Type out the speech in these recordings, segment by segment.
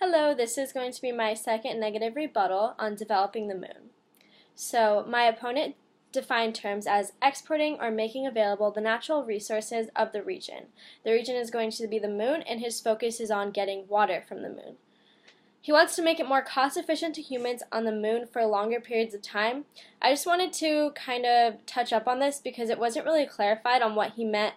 Hello, this is going to be my second negative rebuttal on developing the moon. So, my opponent defined terms as exporting or making available the natural resources of the region. The region is going to be the moon, and his focus is on getting water from the moon. He wants to make it more cost efficient to humans on the moon for longer periods of time. I just wanted to kind of touch up on this because it wasn't really clarified on what he meant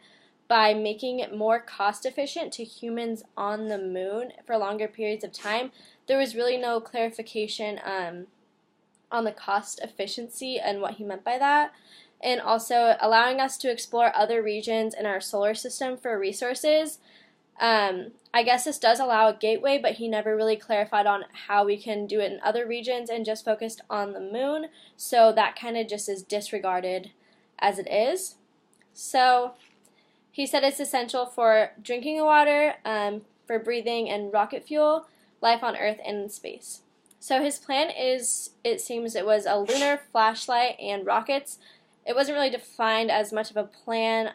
by making it more cost efficient to humans on the moon for longer periods of time. There was really no clarification on the cost efficiency and what he meant by that, and also allowing us to explore other regions in our solar system for resources. I guess this does allow a gateway, but he never really clarified on how we can do it in other regions and just focused on the moon, so that kind of just is disregarded as it is. So he said it's essential for drinking water, for breathing and rocket fuel, life on Earth and in space. So his plan is, it seems it was a lunar flashlight and rockets. It wasn't really defined as much of a plan,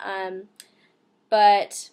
but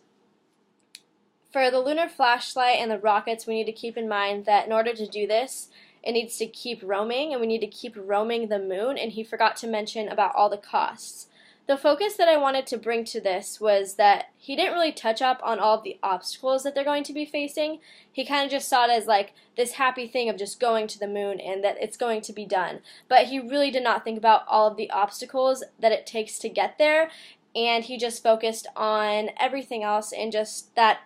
for the lunar flashlight and the rockets, we need to keep in mind that in order to do this, it needs to keep roaming, and we need to keep roaming the moon, and he forgot to mention about all the costs. The focus that I wanted to bring to this was that he didn't really touch up on all of the obstacles that they're going to be facing. He kind of just saw it as like this happy thing of just going to the moon and that it's going to be done. But he really did not think about all of the obstacles that it takes to get there, and he just focused on everything else and just that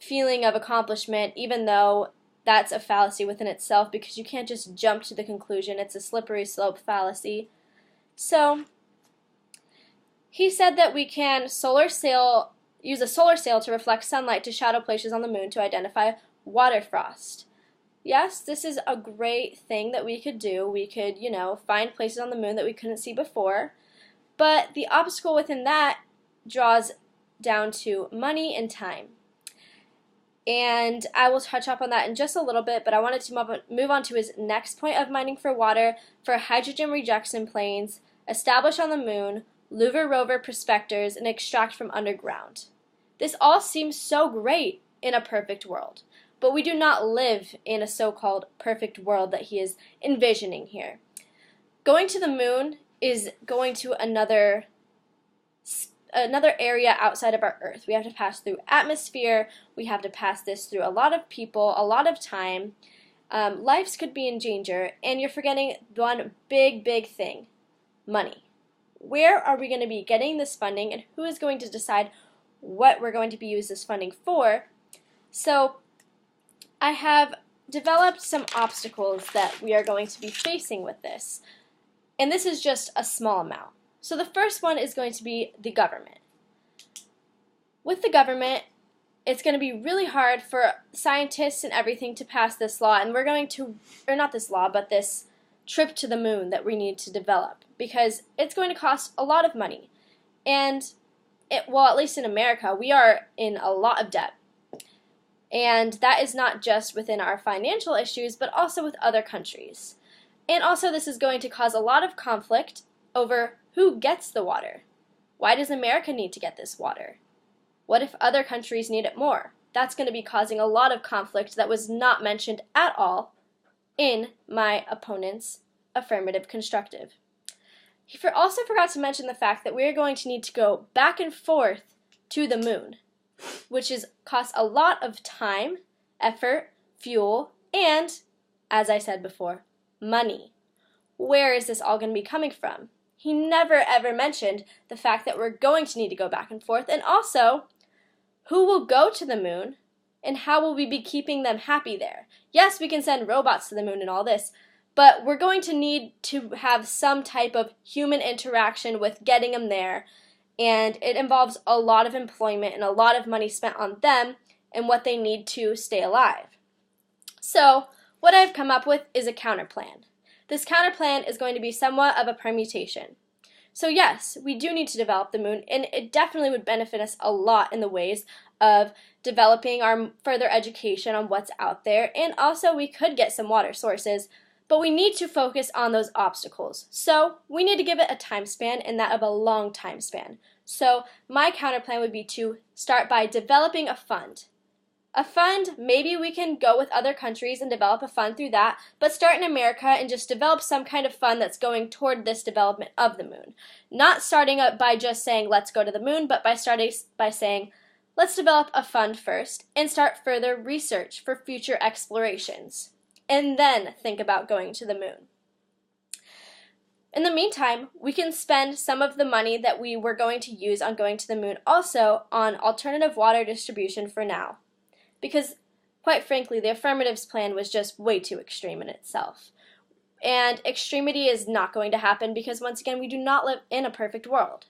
feeling of accomplishment, even though that's a fallacy within itself because you can't just jump to the conclusion. It's a slippery slope fallacy. So he said that we can use a solar sail to reflect sunlight to shadow places on the moon to identify water frost. Yes, this is a great thing that we could do. We could, find places on the moon that we couldn't see before. But the obstacle within that draws down to money and time. And I will touch up on that in just a little bit, but I wanted to move on to his next point of mining for water for hydrogen rejection planes, establish on the moon, lunar rover prospectors, and extract from underground. This all seems so great in a perfect world, but we do not live in a so-called perfect world that he is envisioning here. Going to the moon is going to another area outside of our Earth. We have to pass through atmosphere. We have to pass this through a lot of people, a lot of time. Lives could be in danger, and you're forgetting one big thing: money. Where are we going to be getting this funding, and who is going to decide what we're going to be using this funding for? So I have developed some obstacles that we are going to be facing with this, and this is just a small amount. So the first one is going to be the government. With the government, it's going to be really hard for scientists and everything to pass this law, and we're going to, or not this law, but this trip to the moon that we need to develop, because it's going to cost a lot of money. And at least in America, we are in a lot of debt. And that is not just within our financial issues, but also with other countries. And also this is going to cause a lot of conflict over who gets the water. Why does America need to get this water? What if other countries need it more? That's going to be causing a lot of conflict that was not mentioned at all in my opponent's affirmative constructive. He also forgot to mention the fact that we're going to need to go back and forth to the moon, which costs a lot of time, effort, fuel, and, as I said before, money. Where is this all going to be coming from? He never ever mentioned the fact that we're going to need to go back and forth, and also who will go to the moon and how will we be keeping them happy there. Yes, we can send robots to the moon and all this, but we're going to need to have some type of human interaction with getting them there, and it involves a lot of employment and a lot of money spent on them and what they need to stay alive. So what I've come up with is a counterplan. This counterplan is going to be somewhat of a permutation. So yes, we do need to develop the moon, and it definitely would benefit us a lot in the ways of developing our further education on what's out there, and also we could get some water sources, but we need to focus on those obstacles. So we need to give it a time span, and that of a long time span. So my counterplan would be to start by developing a fund. A fund, maybe we can go with other countries and develop a fund through that, but start in America and just develop some kind of fund that's going toward this development of the moon. Not starting up by just saying let's go to the moon, but by starting by saying let's develop a fund first and start further research for future explorations, and then think about going to the moon. In the meantime, we can spend some of the money that we were going to use on going to the moon also on alternative water distribution for now. Because, quite frankly, the affirmatives plan was just way too extreme in itself. And extremity is not going to happen because, once again, we do not live in a perfect world.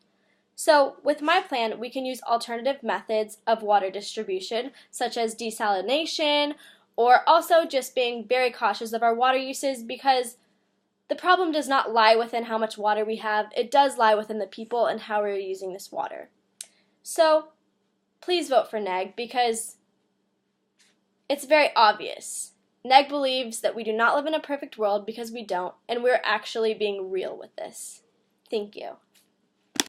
So, with my plan, we can use alternative methods of water distribution, such as desalination, or also just being very cautious of our water uses, because the problem does not lie within how much water we have. It does lie within the people and how we're using this water. So, please vote for NEG, because it's very obvious. NEG believes that we do not live in a perfect world because we don't, and we're actually being real with this. Thank you.